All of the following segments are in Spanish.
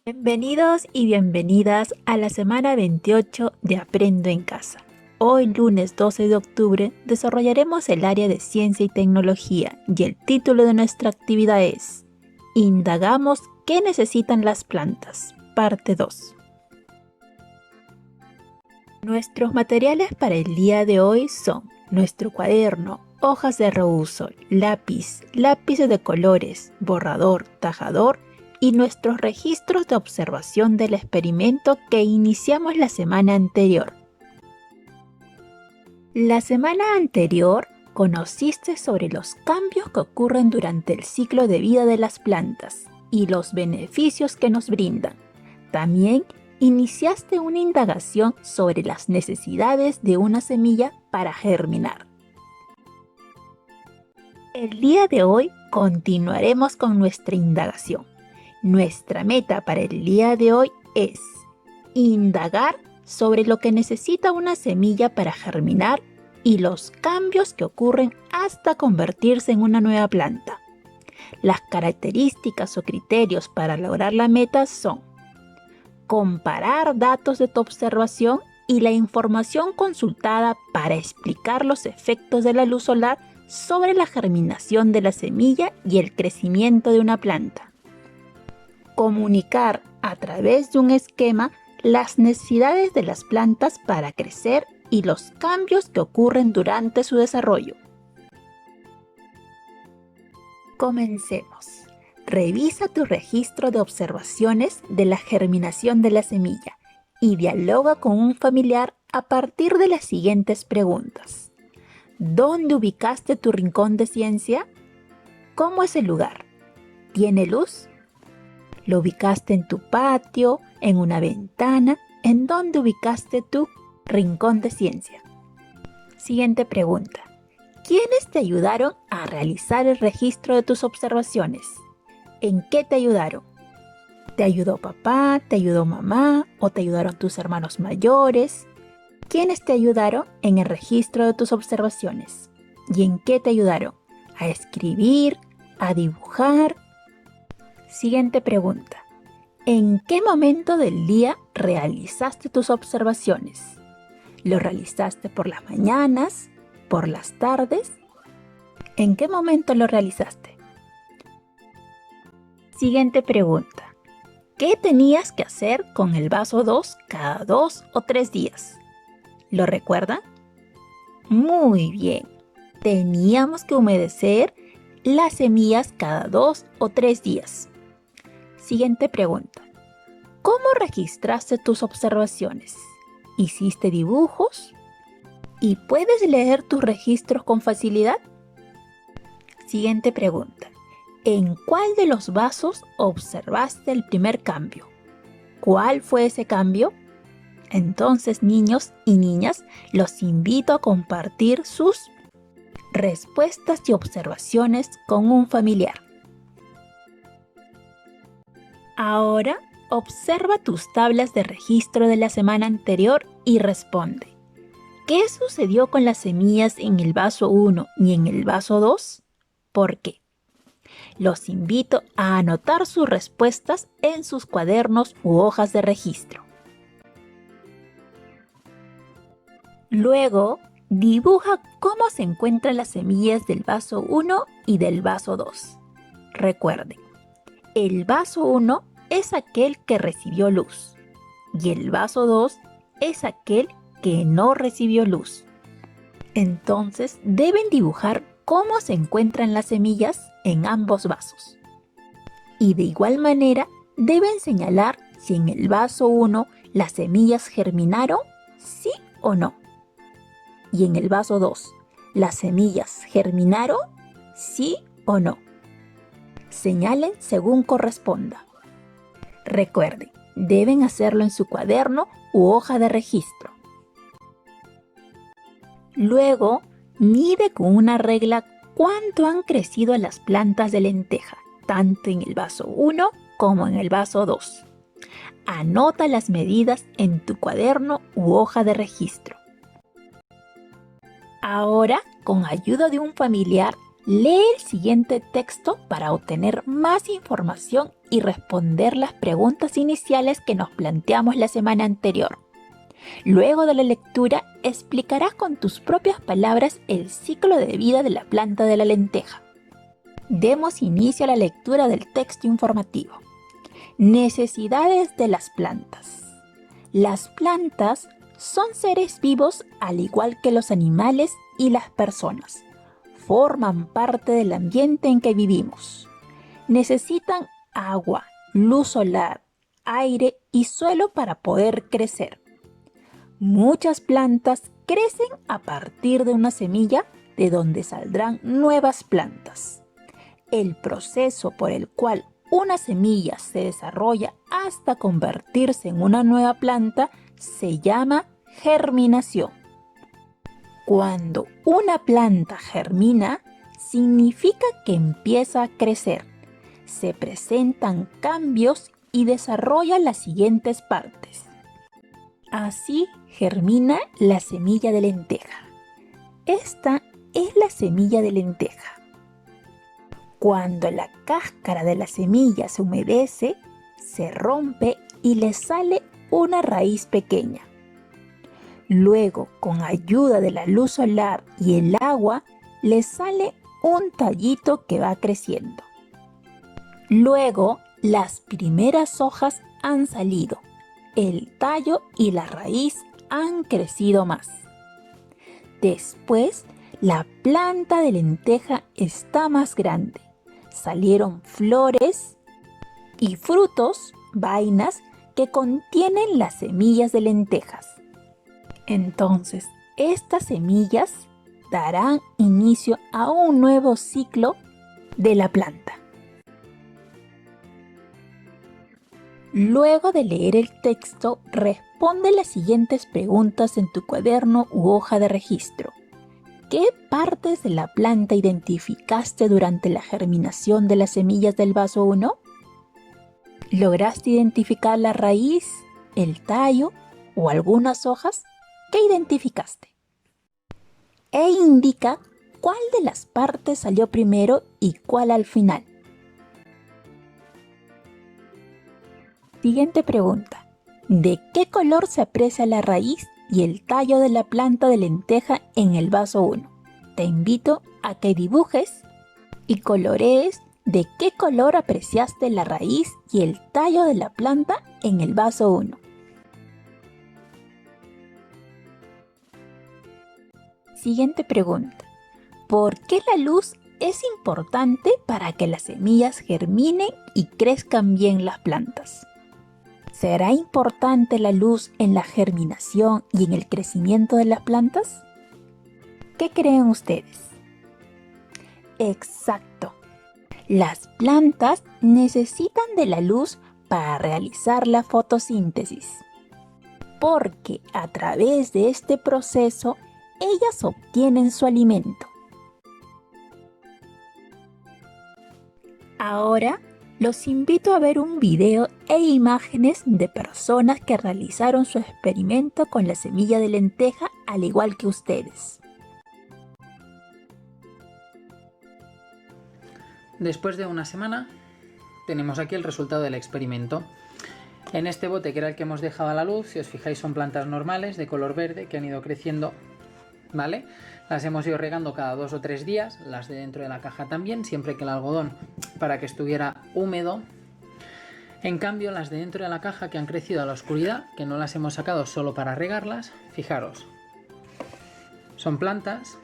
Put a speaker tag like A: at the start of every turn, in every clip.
A: Bienvenidos y bienvenidas a la semana 28 de Aprendo en Casa. Hoy, lunes 12 de octubre, desarrollaremos el área de Ciencia y Tecnología y el título de nuestra actividad es Indagamos qué necesitan las plantas, parte 2. Nuestros materiales para el día de hoy son nuestro cuaderno, hojas de reuso, lápices de colores, borrador, tajador y nuestros registros de observación del experimento que iniciamos la semana anterior. La semana anterior conociste sobre los cambios que ocurren durante el ciclo de vida de las plantas y los beneficios que nos brindan. También iniciaste una indagación sobre las necesidades de una semilla para germinar. El día de hoy continuaremos con nuestra indagación. Nuestra meta para el día de hoy es indagar sobre lo que necesita una semilla para germinar y los cambios que ocurren hasta convertirse en una nueva planta. Las características o criterios para lograr la meta son comparar datos de tu observación y la información consultada para explicar los efectos de la luz solar sobre la germinación de la semilla y el crecimiento de una planta. Comunicar a través de un esquema las necesidades de las plantas para crecer y los cambios que ocurren durante su desarrollo. Comencemos. Revisa tu registro de observaciones de la germinación de la semilla y dialoga con un familiar a partir de las siguientes preguntas. ¿Dónde ubicaste tu rincón de ciencia? ¿Cómo es el lugar? ¿Tiene luz? ¿Lo ubicaste en tu patio, en una ventana? ¿En dónde ubicaste tu rincón de ciencia? Siguiente pregunta. ¿Quiénes te ayudaron a realizar el registro de tus observaciones? ¿En qué te ayudaron? ¿Te ayudó papá? ¿Te ayudó mamá? ¿O te ayudaron tus hermanos mayores? ¿Quiénes te ayudaron en el registro de tus observaciones? ¿Y en qué te ayudaron? ¿A escribir? ¿A dibujar? Siguiente pregunta. ¿En qué momento del día realizaste tus observaciones? ¿Lo realizaste por las mañanas? ¿Por las tardes? ¿En qué momento lo realizaste? Siguiente pregunta. ¿Qué tenías que hacer con el vaso 2 cada 2 o 3 días? ¿Lo recuerdan? Muy bien. Teníamos que humedecer las semillas cada 2 o 3 días. Siguiente pregunta. ¿Cómo registraste tus observaciones? ¿Hiciste dibujos? ¿Y puedes leer tus registros con facilidad? Siguiente pregunta. ¿En cuál de los vasos observaste el primer cambio? ¿Cuál fue ese cambio? Entonces, niños y niñas, los invito a compartir sus respuestas y observaciones con un familiar. Ahora, observa tus tablas de registro de la semana anterior y responde. ¿Qué sucedió con las semillas en el vaso 1 y en el vaso 2? ¿Por qué? Los invito a anotar sus respuestas en sus cuadernos u hojas de registro. Luego, dibuja cómo se encuentran las semillas del vaso 1 y del vaso 2. Recuerden, el vaso 1 es aquel que recibió luz y el vaso 2 es aquel que no recibió luz. Entonces, deben dibujar cómo se encuentran las semillas en ambos vasos. Y de igual manera, deben señalar si en el vaso 1 las semillas germinaron, sí o no. Y en el vaso 2, ¿las semillas germinaron? ¿Sí o no? Señalen según corresponda. Recuerden, deben hacerlo en su cuaderno u hoja de registro. Luego, mide con una regla cuánto han crecido las plantas de lenteja, tanto en el vaso 1 como en el vaso 2. Anota las medidas en tu cuaderno u hoja de registro. Ahora, con ayuda de un familiar, Lee el siguiente texto para obtener más información y responder las preguntas iniciales que nos planteamos la semana anterior. Luego de la lectura, explicarás con tus propias palabras el ciclo de vida de la planta de la lenteja. Demos inicio a la lectura del texto informativo. Necesidades de las plantas. Las plantas son seres vivos al igual que los animales y las personas. Forman parte del ambiente en que vivimos. Necesitan agua, luz solar, aire y suelo para poder crecer. Muchas plantas crecen a partir de una semilla de donde saldrán nuevas plantas. El proceso por el cual una semilla se desarrolla hasta convertirse en una nueva planta se llama germinación. Cuando una planta germina, significa que empieza a crecer. Se presentan cambios y desarrolla las siguientes partes. Así germina la semilla de lenteja. Esta es la semilla de lenteja. Cuando la cáscara de la semilla se humedece, se rompe y le sale una raíz pequeña. Luego, con ayuda de la luz solar y el agua, le sale un tallito que va creciendo. Luego, las primeras hojas han salido. El tallo y la raíz han crecido más. Después, la planta de lenteja está más grande. Salieron flores y frutos, vainas, que contienen las semillas de lentejas. Entonces, estas semillas darán inicio a un nuevo ciclo de la planta. Luego de leer el texto, responde las siguientes preguntas en tu cuaderno u hoja de registro. ¿Qué partes de la planta identificaste durante la germinación de las semillas del vaso 1? ¿Lograste identificar la raíz, el tallo o algunas hojas? ¿Qué identificaste? E indica cuál de las partes salió primero y cuál al final. Siguiente pregunta. ¿De qué color se aprecia la raíz y el tallo de la planta de lenteja en el vaso 1? Te invito a que dibujes y colorees de qué color apreciaste la raíz y el tallo de la planta en el vaso 1. Siguiente pregunta. ¿Por qué la luz es importante para que las semillas germinen y crezcan bien las plantas? ¿Será importante la luz en la germinación y en el crecimiento de las plantas? ¿Qué creen ustedes? Exacto. Las plantas necesitan de la luz para realizar la fotosíntesis, porque a través de este proceso ellas obtienen su alimento. Ahora los invito a ver un video e imágenes de personas que realizaron su experimento con la semilla de lenteja al igual que ustedes.
B: Después de una semana tenemos aquí el resultado del experimento. En este bote, que era el que hemos dejado a la luz, si os fijáis, son plantas normales de color verde que han ido creciendo, ¿vale? Las hemos ido regando cada 2 o 3 días, las de dentro de la caja también, siempre que el algodón, para que estuviera húmedo. En cambio, las de dentro de la caja, que han crecido a la oscuridad, que no las hemos sacado solo para regarlas, fijaros, son plantas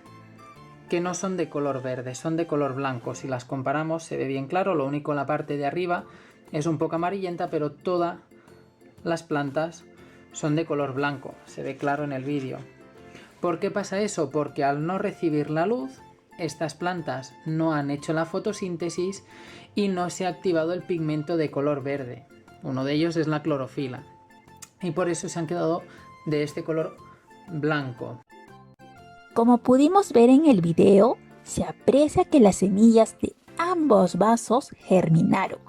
B: que no son de color verde, son de color blanco. Si las comparamos se ve bien claro, lo único en la parte de arriba es un poco amarillenta, pero todas las plantas son de color blanco, se ve claro en el vídeo. ¿Por qué pasa eso? Porque al no recibir la luz, estas plantas no han hecho la fotosíntesis y no se ha activado el pigmento de color verde. Uno de ellos es la clorofila. Y por eso se han quedado de este color blanco.
A: Como pudimos ver en el video, se aprecia que las semillas de ambos vasos germinaron,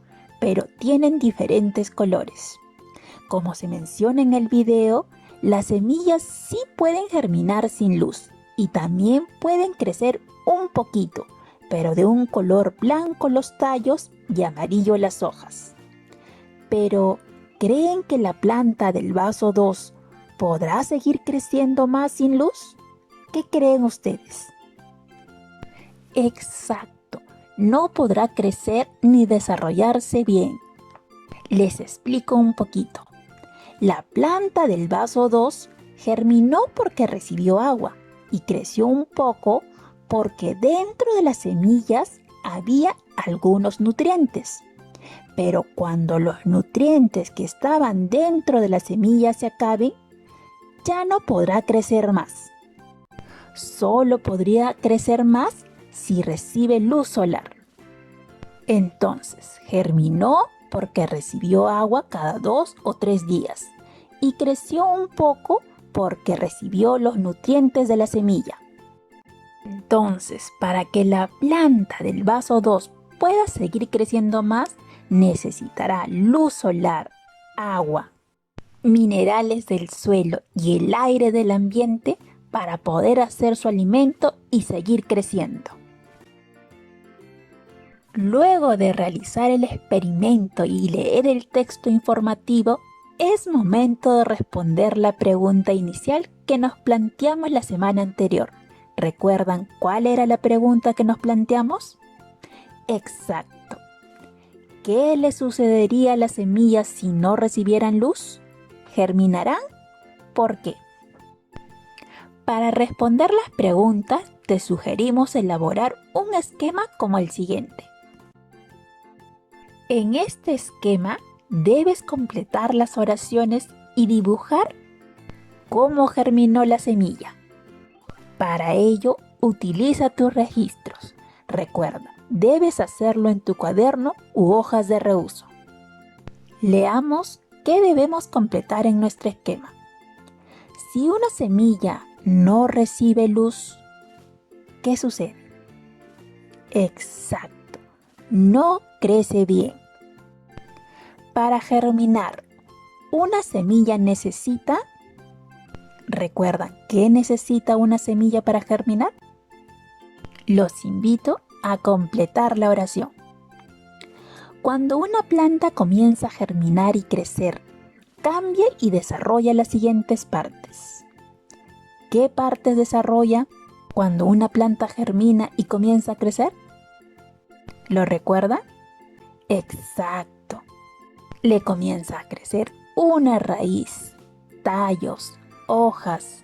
A: pero tienen diferentes colores. Como se menciona en el video, las semillas sí pueden germinar sin luz y también pueden crecer un poquito, pero de un color blanco los tallos y amarillo las hojas. Pero, ¿creen que la planta del vaso 2 podrá seguir creciendo más sin luz? ¿Qué creen ustedes? Exacto, no podrá crecer ni desarrollarse bien. Les explico un poquito. La planta del vaso 2 germinó porque recibió agua y creció un poco porque dentro de las semillas había algunos nutrientes. Pero cuando los nutrientes que estaban dentro de la semilla se acaben, ya no podrá crecer más. Solo podría crecer más si recibe luz solar. Entonces, germinó porque recibió agua cada 2 o 3 días y creció un poco porque recibió los nutrientes de la semilla. Entonces, para que la planta del vaso 2 pueda seguir creciendo más, necesitará luz solar, agua, minerales del suelo y el aire del ambiente para poder hacer su alimento y seguir creciendo. Luego de realizar el experimento y leer el texto informativo, es momento de responder la pregunta inicial que nos planteamos la semana anterior. ¿Recuerdan cuál era la pregunta que nos planteamos? Exacto. ¿Qué le sucedería a las semillas si no recibieran luz? ¿Germinarán? ¿Por qué? Para responder las preguntas, te sugerimos elaborar un esquema como el siguiente. En este esquema, debes completar las oraciones y dibujar cómo germinó la semilla. Para ello, utiliza tus registros. Recuerda, debes hacerlo en tu cuaderno u hojas de reuso. Leamos qué debemos completar en nuestro esquema. Si una semilla no recibe luz, ¿qué sucede? Exacto, no crece bien. Para germinar, una semilla necesita... ¿Recuerdan qué necesita una semilla para germinar? Los invito a completar la oración. Cuando una planta comienza a germinar y crecer, cambia y desarrolla las siguientes partes. ¿Qué partes desarrolla cuando una planta germina y comienza a crecer? ¿Lo recuerdan? Exacto. Le comienza a crecer una raíz, tallos, hojas,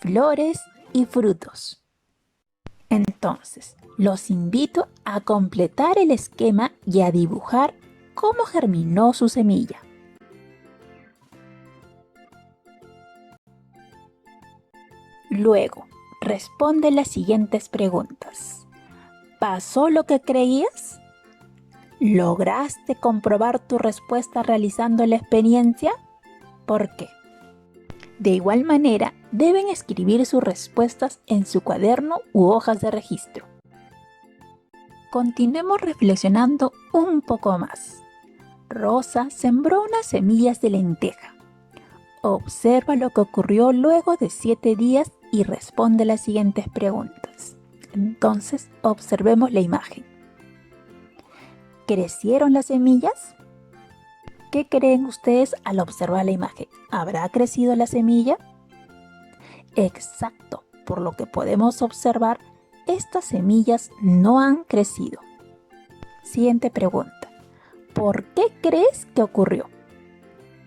A: flores y frutos. Entonces, los invito a completar el esquema y a dibujar cómo germinó su semilla. Luego, responde las siguientes preguntas. ¿Pasó lo que creías? ¿Lograste comprobar tu respuesta realizando la experiencia? ¿Por qué? De igual manera, deben escribir sus respuestas en su cuaderno u hojas de registro. Continuemos reflexionando un poco más. Rosa sembró unas semillas de lenteja. Observa lo que ocurrió luego de 7 días y responde las siguientes preguntas. Entonces, observemos la imagen. ¿Crecieron las semillas? ¿Qué creen ustedes al observar la imagen? ¿Habrá crecido la semilla? Exacto, por lo que podemos observar, estas semillas no han crecido. Siguiente pregunta. ¿Por qué crees que ocurrió?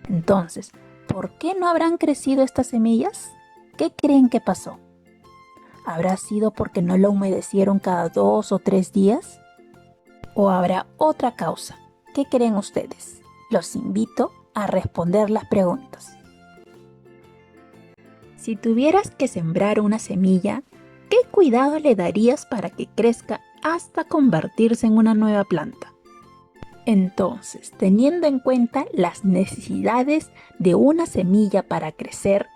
A: Entonces, ¿por qué no habrán crecido estas semillas? ¿Qué creen que pasó? ¿Habrá sido porque no lo humedecieron cada 2 o 3 días? ¿O habrá otra causa? ¿Qué creen ustedes? Los invito a responder las preguntas. Si tuvieras que sembrar una semilla, ¿qué cuidado le darías para que crezca hasta convertirse en una nueva planta? Entonces, teniendo en cuenta las necesidades de una semilla para crecer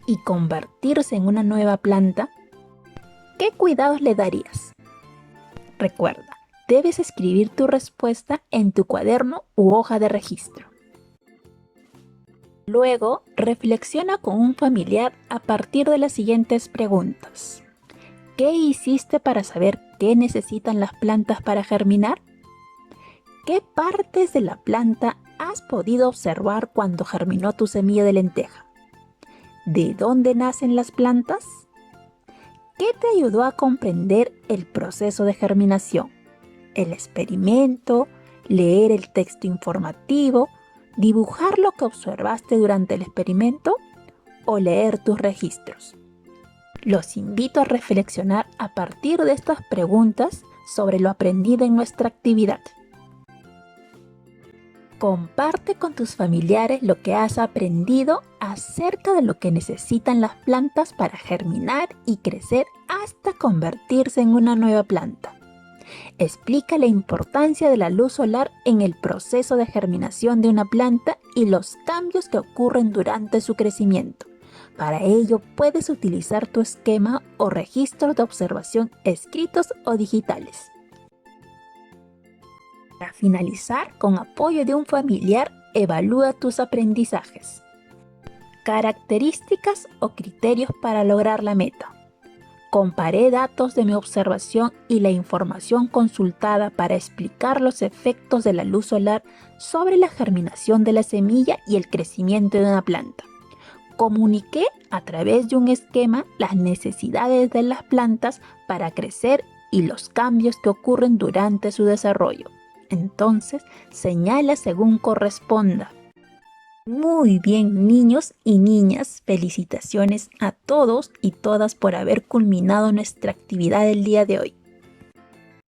A: y convertirse en una nueva planta, ¿qué cuidados le darías? Recuerda, debes escribir tu respuesta en tu cuaderno u hoja de registro. Luego, reflexiona con un familiar a partir de las siguientes preguntas. ¿Qué hiciste para saber qué necesitan las plantas para germinar? ¿Qué partes de la planta has podido observar cuando germinó tu semilla de lenteja? ¿De dónde nacen las plantas? ¿Qué te ayudó a comprender el proceso de germinación? ¿El experimento, leer el texto informativo, dibujar lo que observaste durante el experimento o leer tus registros? Los invito a reflexionar a partir de estas preguntas sobre lo aprendido en nuestra actividad. Comparte con tus familiares lo que has aprendido acerca de lo que necesitan las plantas para germinar y crecer hasta convertirse en una nueva planta. Explica la importancia de la luz solar en el proceso de germinación de una planta y los cambios que ocurren durante su crecimiento. Para ello puedes utilizar tu esquema o registros de observación escritos o digitales. Para finalizar, con apoyo de un familiar, evalúa tus aprendizajes. Características o criterios para lograr la meta. Comparé datos de mi observación y la información consultada para explicar los efectos de la luz solar sobre la germinación de la semilla y el crecimiento de una planta. Comuniqué a través de un esquema las necesidades de las plantas para crecer y los cambios que ocurren durante su desarrollo. Entonces, señala según corresponda. Muy bien, niños y niñas, felicitaciones a todos y todas por haber culminado nuestra actividad del día de hoy.